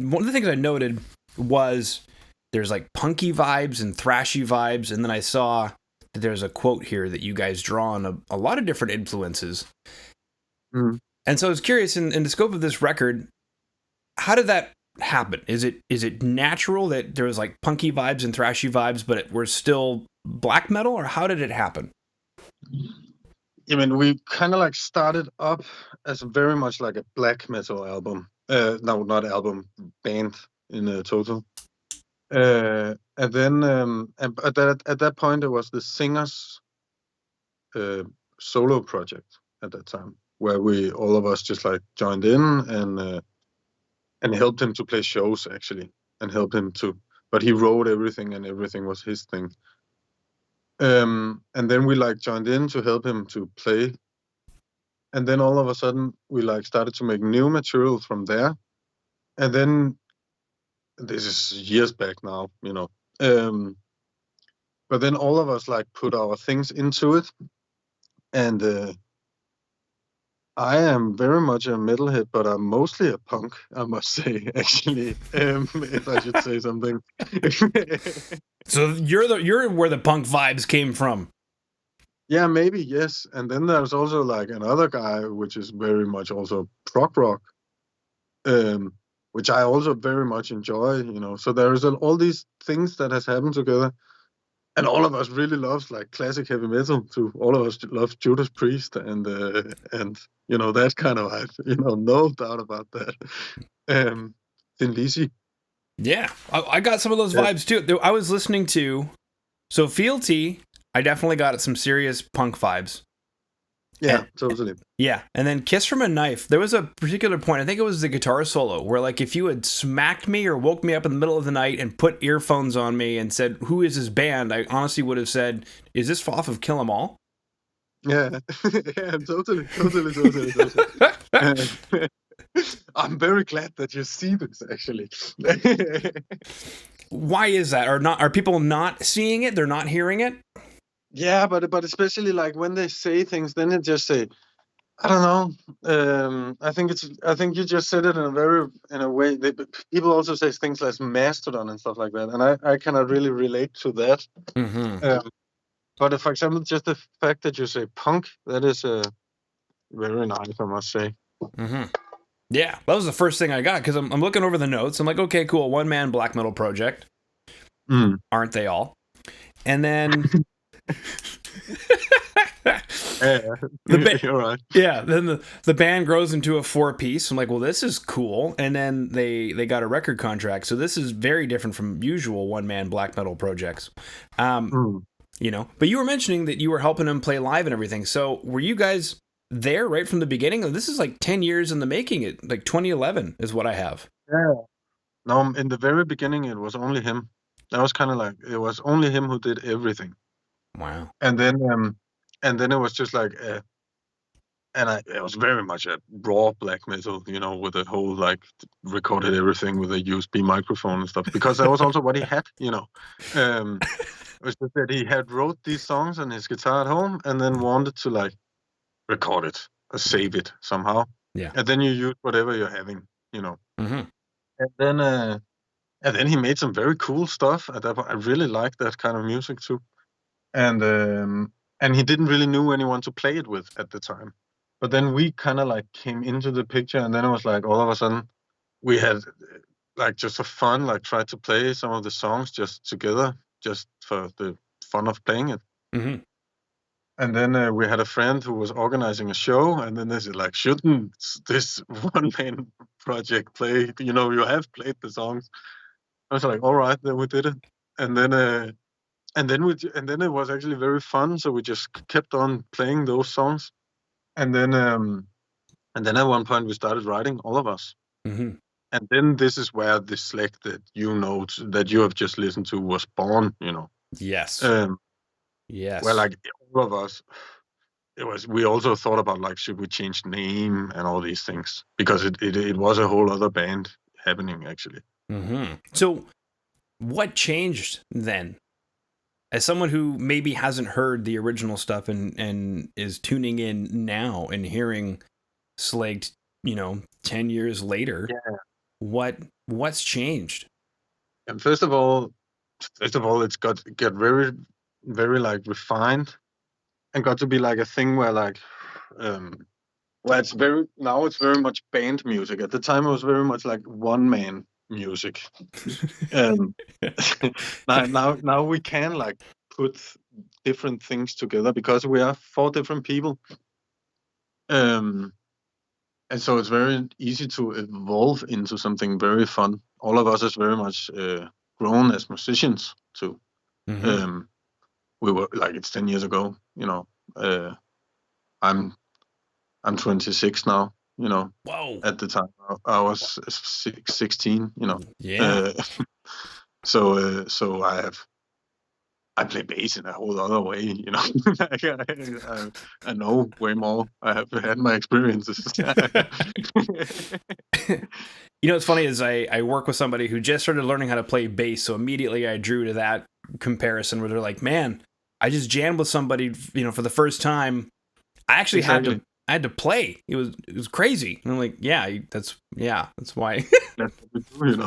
one of the things I noted was there's like punky vibes and thrashy vibes, and then I saw that there's a quote here that you guys draw on a lot of different influences. Mm. And so I was curious, in the scope of this record, how did that happen? Is it natural that there was like punky vibes and thrashy vibes, but we're still black metal, or how did it happen? I mean, we kind of like started up as very much like a black metal album. No, not album, band in total. And then at that point, it was the singer's solo project at that time, where we all of us just like joined in and helped him to play shows actually, and helped him to. But he wrote everything, and everything was his thing. And then we like joined in to help him to play. And then all of a sudden we like started to make new material from there. And then this is years back now, you know. But then all of us like put our things into it. And I am very much a metalhead, but I'm mostly a punk, I must say, actually, if I should say something. So you're where the punk vibes came from. Yeah, maybe, yes. And then there's also like another guy, which is very much also prog rock, which I also very much enjoy, you know. So there's all these things that has happened together. And all of us really loves like classic heavy metal too. All of us love Judas Priest and you know, that kind of vibe. You know, no doubt about that. Thin Lizzy. Yeah, I got some of those vibes too. I was listening to Fealty. I definitely got some serious punk vibes. Yeah, totally. Yeah, and then Kiss from a Knife. There was a particular point, I think it was the guitar solo, where like if you had smacked me or woke me up in the middle of the night and put earphones on me and said, "Who is this band?" I honestly would have said, "Is this off of Kill 'Em All?" Yeah, yeah, totally. I'm very glad that you see this, actually. Why is that? Are people not seeing it? They're not hearing it? Yeah, but especially like when they say things, then it just say, I don't know. I think you just said it in a way. People also say things like mastodon and stuff like that, and I cannot really relate to that. Mm-hmm. But for example, just the fact that you say punk, that is very nice, I must say. Mm-hmm. Yeah, that was the first thing I got, because I'm looking over the notes. I'm like, okay, cool, one-man black metal project. Aren't they all? And then You're right. Yeah, then the band grows into a 4-piece. I'm like, well, this is cool. And then they got a record contract, so this is very different from usual one-man black metal projects. You know, but you were mentioning that you were helping them play live and everything. So were you guys there right from the beginning? This is like 10 years in the making. It like 2011 is what I have. Yeah. No, in the very beginning, it was only him. That was kind of like it was only him who did everything. Wow. And then it was just like, it was very much a raw black metal, you know, with the whole like recorded everything with a USB microphone and stuff. Because that was also what he had, you know. It was just that he had wrote these songs on his guitar at home and then wanted to like record it or save it somehow. Yeah. And then you use whatever you're having, you know. Mm-hmm. And then he made some very cool stuff at that point. I really liked that kind of music too. And he didn't really knew anyone to play it with at the time. But then we kind of like came into the picture, and then it was like all of a sudden we had like just for fun, like tried to play some of the songs just together, just for the fun of playing it. Mm-hmm. And then we had a friend who was organizing a show, and then they said like, shouldn't this one-man project play? You know, you have played the songs. I was like, all right, then we did it. And then it was actually very fun. So we just kept on playing those songs. And then at one point we started writing, all of us. Mm-hmm. And then this is where the Slaegt that you know that you have just listened to was born. You know. Yes. Yes. Well, like all of us, we also thought about like, should we change name and all these things, because it was a whole other band happening actually. Mm-hmm. So what changed then? As someone who maybe hasn't heard the original stuff and is tuning in now and hearing Slaegt, 10 years later. Yeah. What's changed? And first of all, it's get very, very like refined, and got to be like a thing where like, well, it's very much band music. At the time, it was very much like one man music. Um, now we can like put different things together because we are 4 different people. And so it's very easy to evolve into something very fun. All of us is very much grown as musicians too. Mm-hmm. We were like, it's 10 years ago, I'm 26 now, Whoa. at the time I was 16, Yeah. So I play bass in a whole other way, Like, I know way more. I have had my experiences. What's funny is I work with somebody who just started learning how to play bass, so immediately I drew to that comparison where they're like, man, I just jammed with somebody, for the first time. I actually Exactly. I had to play. It was crazy. And I'm like, that's why. That's what we do,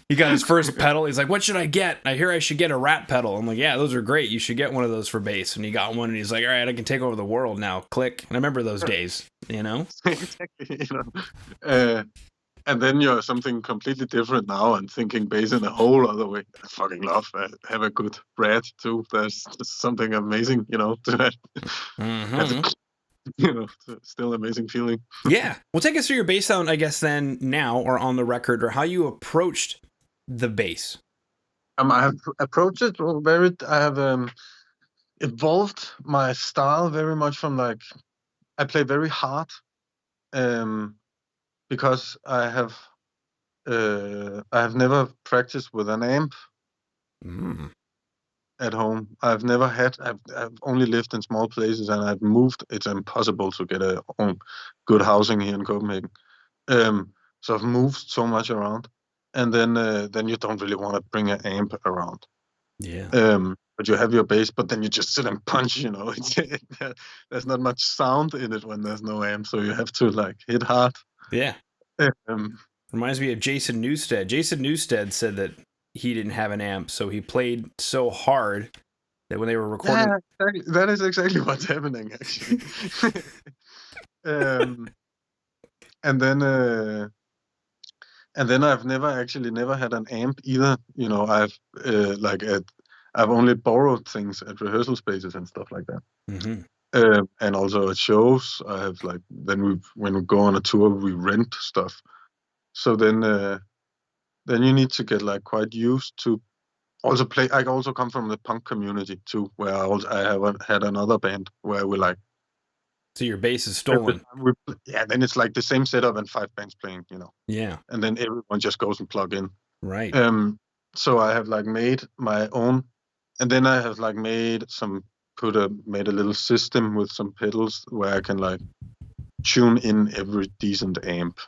He got his first pedal. He's like, what should I get? I hear I should get a rat pedal. I'm like, yeah, those are great. You should get one of those for bass. And he got one, and he's like, all right, I can take over the world now. Click. And I remember those days, Exactly, and then you're something completely different now and thinking bass in a whole other way. I fucking love have a good rat too. There's something amazing, to that. Mm-hmm. Still amazing feeling. Yeah. Well, take us through your bass sound, I guess, then now or on the record, or how you approached the bass. I have approached it I have evolved my style very much from like, I play very hard, because I have never practiced with an amp at home. I've never had. I've only lived in small places, and I've moved. It's impossible to get a good housing here in Copenhagen. So I've moved so much around, and then you don't really want to bring an amp around. Yeah. But you have your bass, but then you just sit and punch. There's not much sound in it when there's no amp, so you have to like hit hard. Yeah. Reminds me of Jason Newsted. Jason Newsted said that he didn't have an amp, so he played so hard that when they were recording... Yeah, exactly. That is exactly what's happening, actually. And then I've never had an amp either. I've only borrowed things at rehearsal spaces and stuff like that. Mm-hmm. And also at shows, I have when we go on a tour, we rent stuff. So then you need to get like quite used to also play. I also come from the punk community too, where I have had another band where we like. So your bass is stolen. Then it's like the same setup and 5 bands playing, Yeah. And then everyone just goes and plug in. Right. So I have like made my own, and then I have like made a little system with some pedals where I can like tune in every decent amp.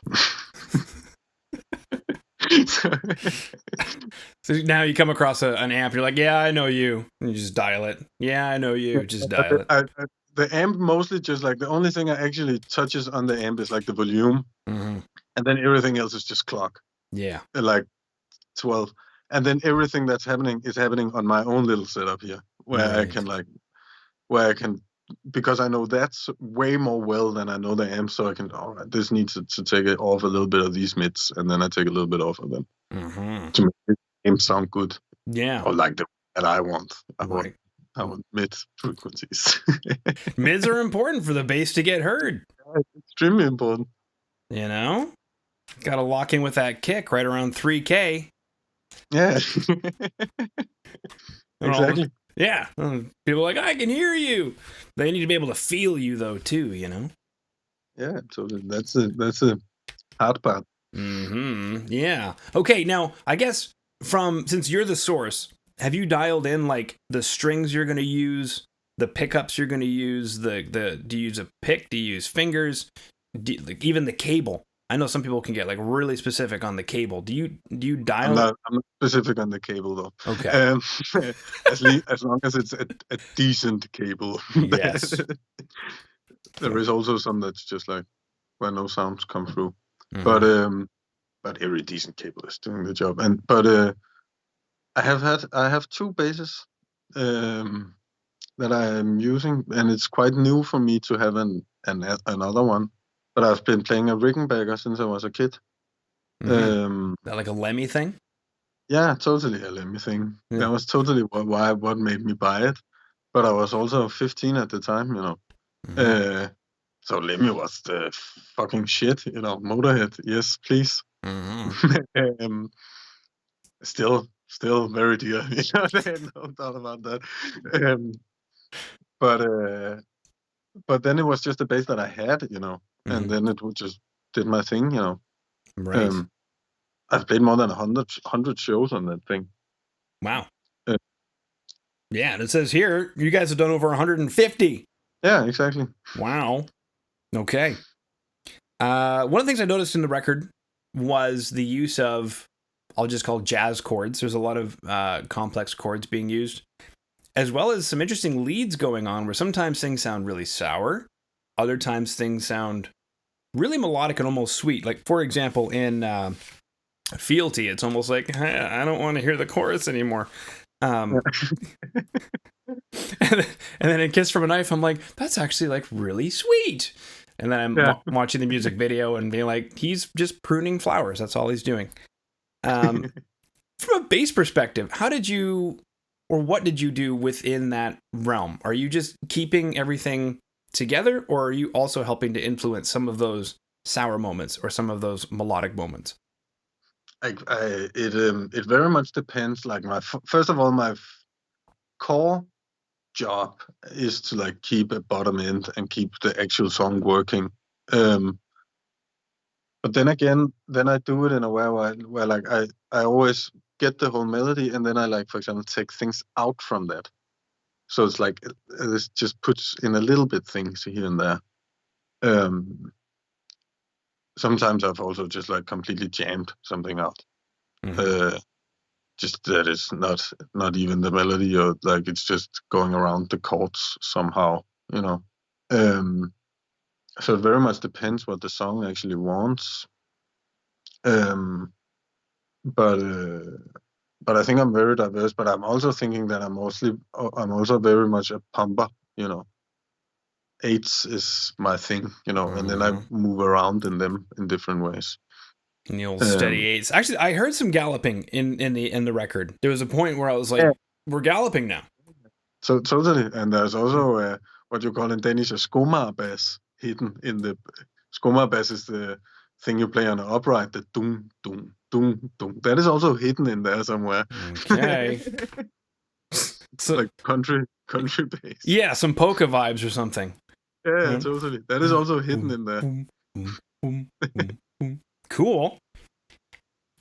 So now you come across an amp, you're like, yeah, I know you. And you just dial it. Yeah, I know you. Just dial it. The amp mostly just like the only thing I actually touches on the amp is like the volume, and then everything else is just clock. Yeah, like 12, and then everything that's happening is happening on my own little setup here, where I can because I know that's way more well than I know the amp, so I can. All right, this needs to take it off a little bit of these mids, and then I take a little bit off of them to make the amp sound good. Yeah, or like the that I want. I want mid frequencies. Mids are important for the bass to get heard. It's extremely important. Got to lock in with that kick right around 3K. Yeah. Exactly. Yeah. People are like, I can hear you. They need to be able to feel you though too, Yeah, so that's a hard part. Mm-hmm. Yeah. Okay, now I guess since you're the source, have you dialed in like the strings you're going to use, the pickups you're going to use, do you use a pick, do you use fingers, even the cable? I know some people can get like really specific on the cable. Do you dial? I'm not specific on the cable though. Okay. As long as it's a decent cable. Yes. There is also some that's just like where no sounds come through. But every decent cable is doing the job. I have two basses that I am using, and it's quite new for me to have another one. But I've been playing a Rickenbacker since I was a kid. That like a Lemmy thing? Yeah, totally a Lemmy thing. Yeah. That was totally what made me buy it. But I was also 15 at the time, you know. So Lemmy was the fucking shit, you know. Motorhead, yes, please. Still very dear, you know. No doubt about that. But then it was just the bass that I had, you know, and then it just did my thing, you know. Right. I've played more than 100 shows on that thing. Wow. Yeah, and it says here you guys have done over 150. Yeah, exactly. Wow. Okay. One of the things I noticed in the record was the use of, I'll just call jazz chords. There's a lot of complex chords being used, as well as some interesting leads going on where sometimes things sound really sour. Other times things sound really melodic and almost sweet. Like, for example, in Fealty, it's almost like, I don't want to hear the chorus anymore. And then in Kiss from a Knife, I'm like, that's actually like really sweet. And then I'm watching the music video and being like, he's just pruning flowers. That's all he's doing. From a bass perspective, how did you, or what did you do within that realm? Are you just keeping everything together, or are you also helping to influence some of those sour moments or some of those melodic moments? It very much depends. Like first of all, my core job is to like keep a bottom end and keep the actual song working. But then again, I do it in a way where like I always get the whole melody, and then I like, for example, take things out from that. So it's like this just puts in a little bit things here and there. Sometimes I've also just like completely jammed something out. Just that it's not even the melody, or like it's just going around the chords somehow, you know. So it very much depends what the song actually wants. But I think I'm very diverse. But I'm also thinking that I'm also very much a pumper, you know. Eights is my thing, you know, and then I move around in them in different ways. And the old steady eights. Actually, I heard some galloping in the record. There was a point where I was like, we're galloping now. So totally, and there's also what you call in Danish a skoma bass hidden in the skoma bass is the thing you play on an upright, the dum dum dum dum. That is also hidden in there somewhere. Okay. So like country bass. Yeah, some polka vibes or something. Yeah, totally. That is also hidden in there. Cool.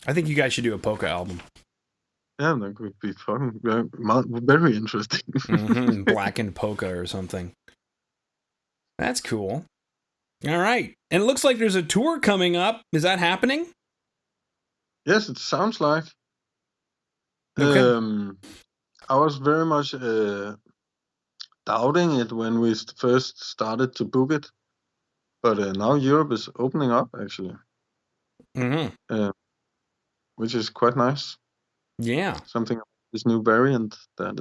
I think you guys should do a polka album. Yeah, that would be fucking very interesting. Blackened polka or something. That's cool. All right. And it looks like there's a tour coming up. Is that happening? Yes, it sounds like. Okay. I was very much doubting it when we first started to book it. But now Europe is opening up, actually. Which is quite nice. Yeah. Something, this new variant that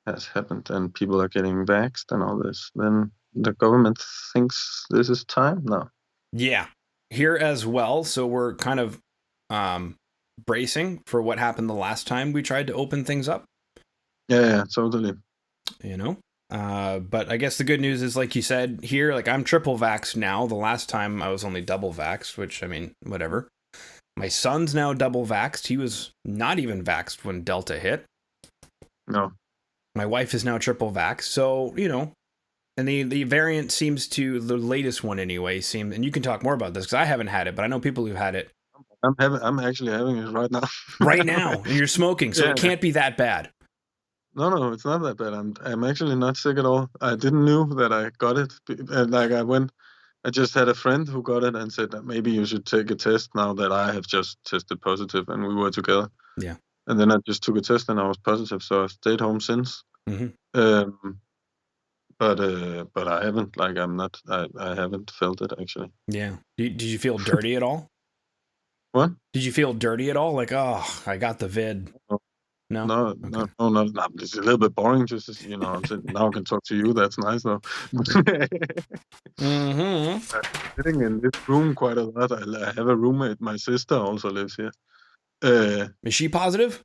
has happened, and people are getting vaxxed and all this. Then the government thinks this is time now. Yeah. Here as well. So we're kind of bracing for what happened the last time we tried to open things up. Yeah, totally. You know? But I guess the good news is, like you said, here, like I'm triple vaxxed now. The last time I was only double vaxxed, which, I mean, whatever. My son's now double vaxxed. He was not even vaxxed when Delta hit. No. My wife is now triple vaxxed. So, you know, and the variant seems to, the latest one anyway, and you can talk more about this because I haven't had it, but I know people who've had it. I'm actually having it right now. Right now, and you're smoking, so it can't be that bad. No, it's not that bad. I'm actually not sick at all. I didn't know that I got it. Like I just had a friend who got it and said that maybe you should take a test now that I have just tested positive, and we were together. Yeah. And then I just took a test and I was positive, so I stayed home since. But but I haven't. Like, I haven't felt it actually. Yeah. Did you feel dirty at all? What? Did you feel dirty at all? Like, oh, I got the vid. No. No, Okay. no. It's a little bit boring. Just now I can talk to you. That's nice though. Mm-hmm. Sitting in this room quite a lot. I have a roommate. My sister also lives here. Is she positive?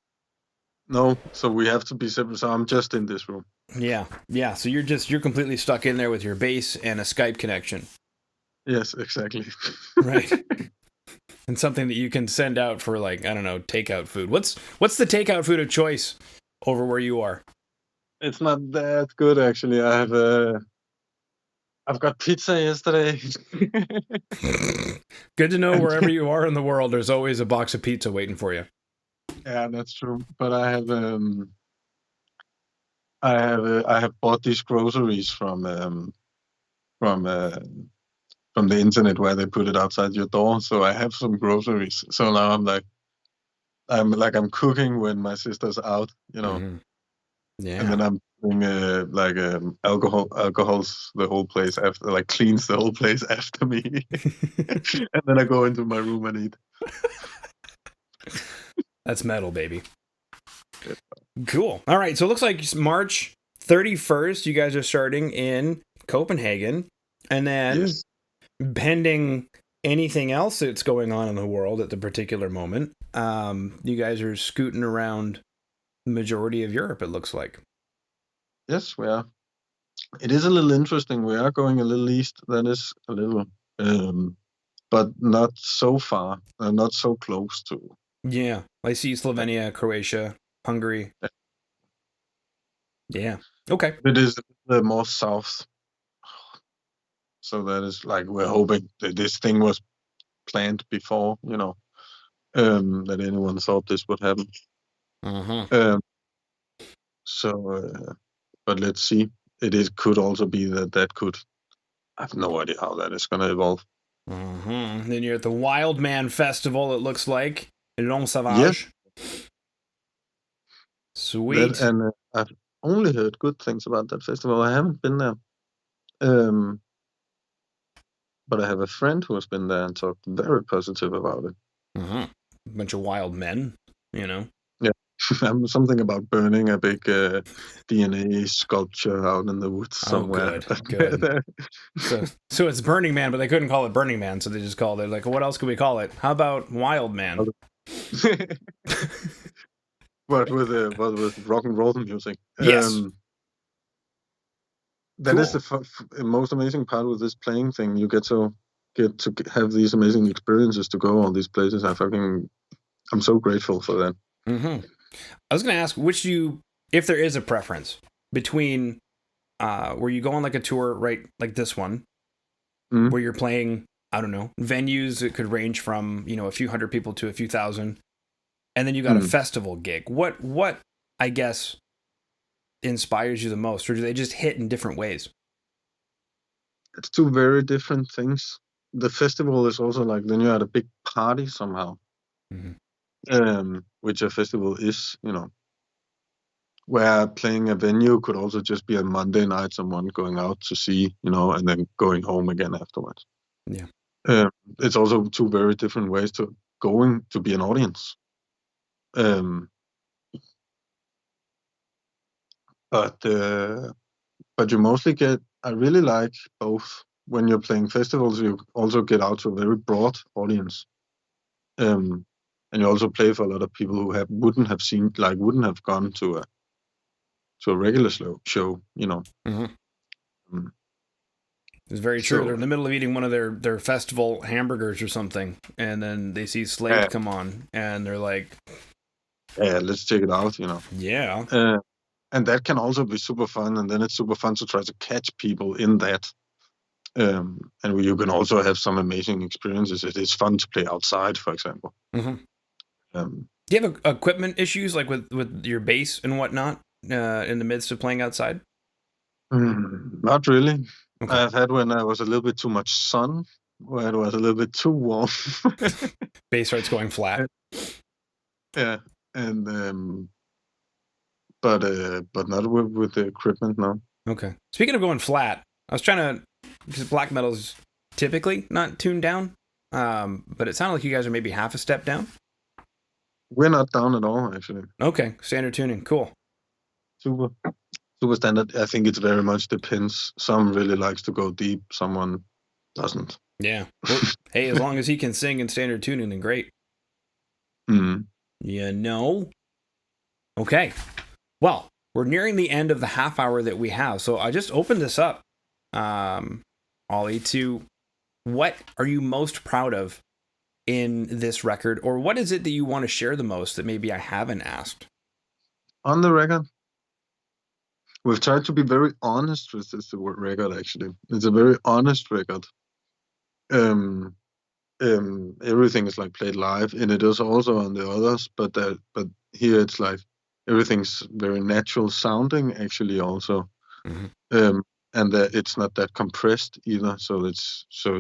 No, so we have to be separate. So I'm just in this room. Yeah. So you're completely stuck in there with your bass and a Skype connection. Yes, exactly. Right. And something that you can send out for, like, I don't know, takeout food. What's the takeout food of choice over where you are? It's not that good actually. I've got pizza yesterday. Good to know wherever you are in the world, there's always a box of pizza waiting for you. Yeah, that's true. But I have bought these groceries from the internet where they put it outside your door. So I have some groceries. So now I'm cooking when my sister's out, Mm-hmm. Yeah. And then I'm putting alcohols the whole place after, like cleans the whole place after me, and then I go into my room and eat. That's metal, baby. Yeah. Cool. All right. So it looks like March 31st, you guys are starting in Copenhagen, and then pending anything else that's going on in the world at the particular moment, you guys are scooting around the majority of Europe, it looks like. Yes, we are. It is a little interesting. We are going a little east. That is a little, but not so far, not so close to. Yeah, I see Slovenia, Croatia, Hungary. Yeah. Okay. It is the more south. So that is like, we're hoping that this thing was planned before, that anyone thought this would happen. Uh-huh. But let's see. Could also be that could. I have no idea how that is going to evolve. Uh-huh. Then you're at the Wild Man Festival, it looks like, in Long Sauvage. Yes. Sweet. And I've only heard good things about that festival. I haven't been there. But I have a friend who has been there and talked very positive about it. Uh-huh. A bunch of wild men, Yeah. Something about burning a big DNA sculpture out in the woods somewhere. Oh, good. So it's Burning Man, but they couldn't call it Burning Man, so they just called it, like, what else could we call it? How about Wild Man? But with rock and roll music. Yes. That cool. Is the most amazing part with this playing thing. You get to have these amazing experiences to go all these places. I'm so grateful for that. Mm-hmm. I was going to ask, if there is a preference between where you go on like a tour, right, like this one, where you're playing, I don't know, venues that could range from, a few hundred people to a few thousand, and then you got a festival gig. What I guess inspires you the most, or do they just hit in different ways? It's two very different things. The festival is also like, then you're at a big party somehow. Which a festival is, where playing a venue could also just be a Monday night, someone going out to see, and then going home again afterwards. Yeah. It's also two very different ways to going to be an audience. But you mostly I really like both. When you're playing festivals, you also get out to a very broad audience. And you also play for a lot of people who wouldn't have gone to a regular show, It's very true. They're in the middle of eating one of their festival hamburgers or something, and then they see Slaegt come on, and they're like, "Yeah, let's check it out," Yeah. And that can also be super fun, and then it's super fun to try to catch people in that. And you can also have some amazing experiences. It is fun to play outside, for example. Do you have equipment issues, like with your bass and whatnot, in the midst of playing outside? Not really. Okay. I've had when I was a little bit too much sun, where it was a little bit too warm. Bass starts going flat. Yeah, and but not with the equipment now. Okay. Speaking of going flat, I was trying to, because black metal's typically not tuned down, but it sounded like you guys are maybe half a step down. We're not down at all, actually. Okay, standard tuning, cool. Super standard. I think it very much depends. Some really likes to go deep, someone doesn't. Yeah. Well, hey, as long as he can sing in standard tuning, then great. You know? Okay. Well, we're nearing the end of the half hour that we have, so I just opened this up, Ollie, to what are you most proud of in this record, or what is it that you want to share the most that maybe I haven't asked? On the record, we've tried to be very honest with this record, actually. It's a very honest record. Everything is like played live, and it is also on the others, but here it's like everything's very natural sounding, actually, also. Mm-hmm. And it's not that compressed either, so it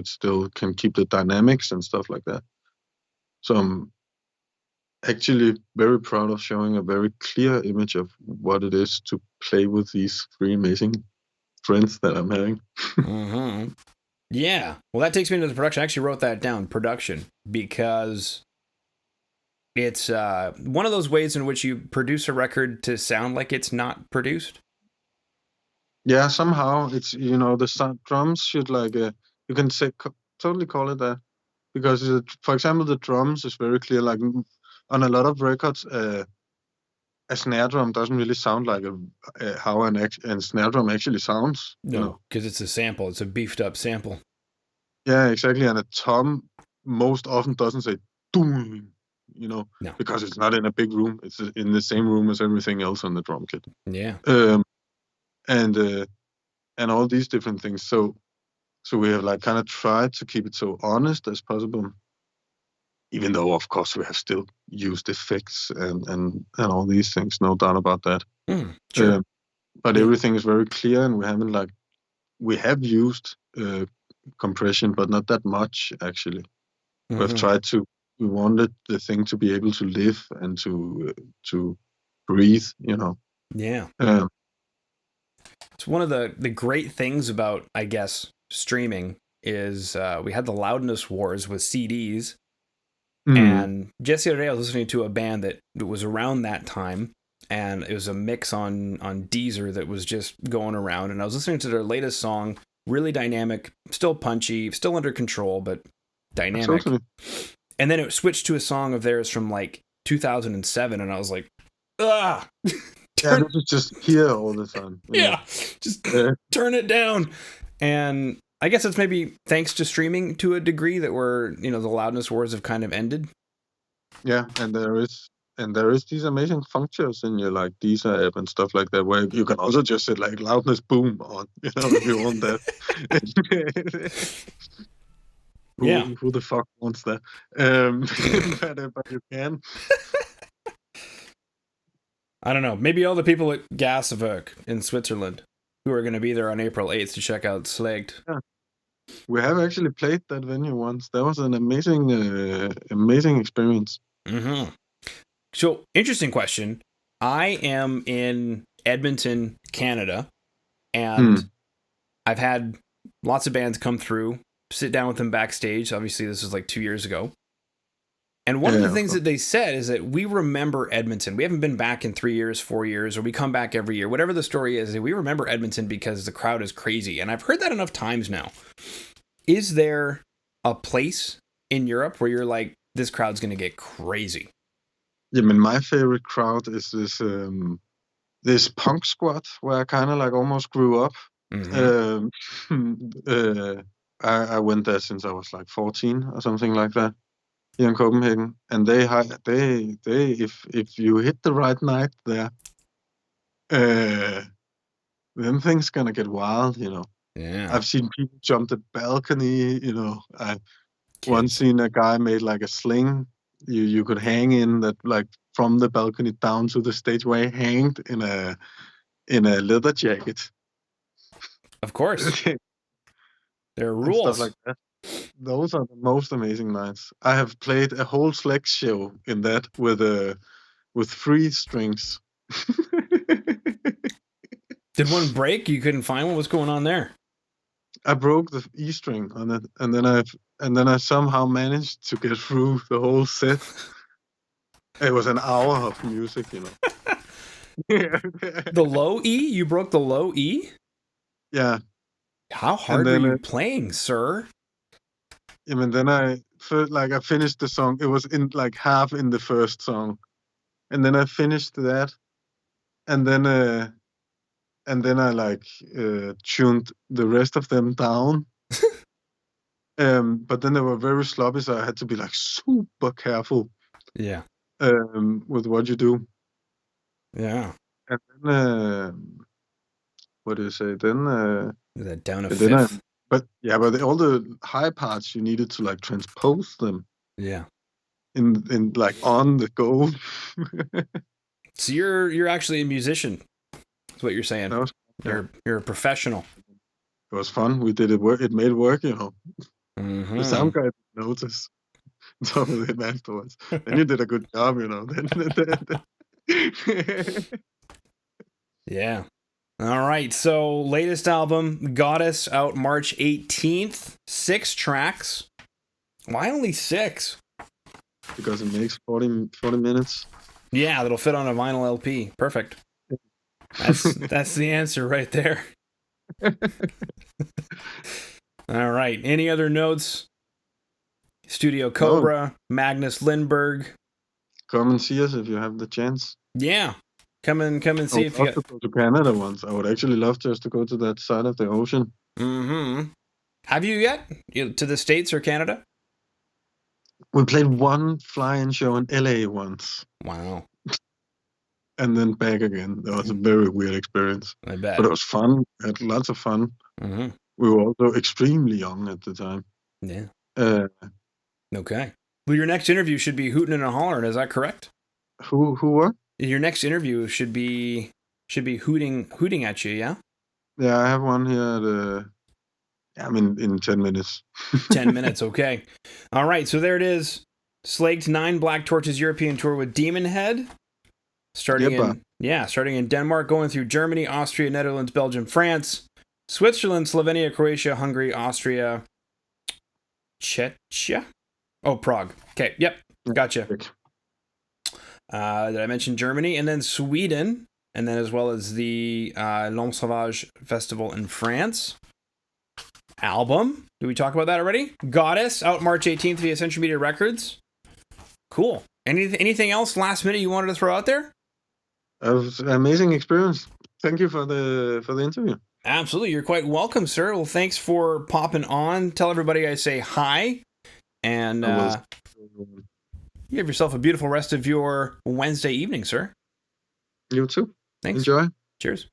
still can keep the dynamics and stuff like that. So I'm actually very proud of showing a very clear image of what it is to play with these three amazing friends that I'm having. Mm-hmm. Yeah. Well, that takes me into the production. I actually wrote that down, production, because it's one of those ways in which you produce a record to sound like it's not produced. Yeah, somehow it's, the drums should you can say totally call it that, because for example, the drums is very clear. Like on a lot of records, a snare drum doesn't really sound like how a snare drum actually sounds. No, because it's a sample. It's a beefed up sample. Yeah, exactly. And a tom most often doesn't say doom, no. Because it's not in a big room. It's in the same room as everything else on the drum kit. Yeah. And all these different things. So we have kind of tried to keep it so honest as possible. Even though, of course, we have still used effects and all these things, no doubt about that. Sure. But everything is very clear, and we have used compression, but not that much, actually. Mm-hmm. We've tried we wanted the thing to be able to live and to breathe, Yeah. It's one of the great things about, I guess, streaming is we had the loudness wars with CDs. And just the other day I was listening to a band that was around that time, and it was a mix on Deezer that was just going around, and I was listening to their latest song, really dynamic, still punchy, still under control, but dynamic. Totally. And then it switched to a song of theirs from 2007, and I was like, ah! Yeah, this is just here all the time. Yeah, just turn it down. And I guess it's maybe thanks to streaming to a degree that the loudness wars have kind of ended. Yeah, and there is these amazing functions in your Deezer app and stuff like that, where you can also just set loudness boom on, if you want that. Who the fuck wants that? But you can. I don't know. Maybe all the people at Gaswerk in Switzerland who are going to be there on April 8th to check out Slaegt. Yeah. We have actually played that venue once. That was an amazing experience. Mm-hmm. So, interesting question. I am in Edmonton, Canada, and I've had lots of bands come through, sit down with them backstage. Obviously, this was 2 years ago. And one of the things that they said is that we remember Edmonton. We haven't been back in 3 years, 4 years, or we come back every year. Whatever the story is, we remember Edmonton because the crowd is crazy. And I've heard that enough times now. Is there a place in Europe where you're like, this crowd's going to get crazy? Yeah, my favorite crowd is this punk squad where I kind of almost grew up. Mm-hmm. I went there since I was 14 or something like that. Here in Copenhagen, and they if you hit the right night there, then things gonna get wild, Yeah. I've seen people jump the balcony, I once seen a guy made a sling you could hang in that from the balcony down to the stage where he hanged in a leather jacket. Of course. There are rules. Stuff like that. Those are the most amazing nights. I have played a whole Slaegt show in that with 3 strings. Did one break? You couldn't find one? What's going on there? I broke the E string on it, and then I somehow managed to get through the whole set. It was an hour of music, you know. The low E? You broke the low E? Yeah. How hard were you playing, sir? I mean, then I finished the song. It was in like half in the first song, and then I finished that, and then I like tuned the rest of them down. But then they were very sloppy, so I had to be like super careful. Yeah. With what you do. Yeah. And then what do you say? Then is that down a fifth? But all the high parts you needed to like transpose them. Yeah. In like on the go. So you're actually a musician. That's what you're saying. You're a professional. It was fun. We did it work. It made work, you know. Mm-hmm. The sound guy didn't notice. Talk with him afterwards. Then you did a good job, you know. Yeah. All right. So latest album, Goddess, out March 18th. 6 tracks. Why only 6? Because it makes 40 minutes. Yeah, that'll fit on a vinyl LP. Perfect. That's the answer right there. All right. Any other notes? Studio Cobra, Magnus Lindberg. Come and see us if you have the chance. Yeah. Come and see if you got to go to Canada once. I would actually love just to go to that side of the ocean. Mm-hmm. Have you yet? To the States or Canada? We played one fly-in show in LA once. Wow. And then back again. That was a very weird experience. I bet. But it was fun. We had lots of fun. Mm-hmm. We were also extremely young at the time. Yeah. Okay. Well, your next interview should be hooting and hollering. Is that correct? Who were? Your next interview should be hooting at you. Yeah. Yeah, I have one here. In 10 minutes. 10 minutes. Okay. All right. So there it is. Slaegt 9 Black Torches European tour with Demon Head. Starting in Denmark, going through Germany, Austria, Netherlands, Belgium, France, Switzerland, Slovenia, Croatia, Hungary, Austria, Czechia. Oh, Prague. Okay. Yep. Gotcha. Did I mention Germany? And then Sweden. And then as well as the L'Homme Sauvage Festival in France. Album. Did we talk about that already? Goddess, out March 18th via Central Media Records. Cool. Anything else last minute you wanted to throw out there? It was an amazing experience. Thank you for the interview. Absolutely. You're quite welcome, sir. Well, thanks for popping on. Tell everybody I say hi. And you have yourself a beautiful rest of your Wednesday evening, sir. You too. Thanks. Enjoy. Cheers.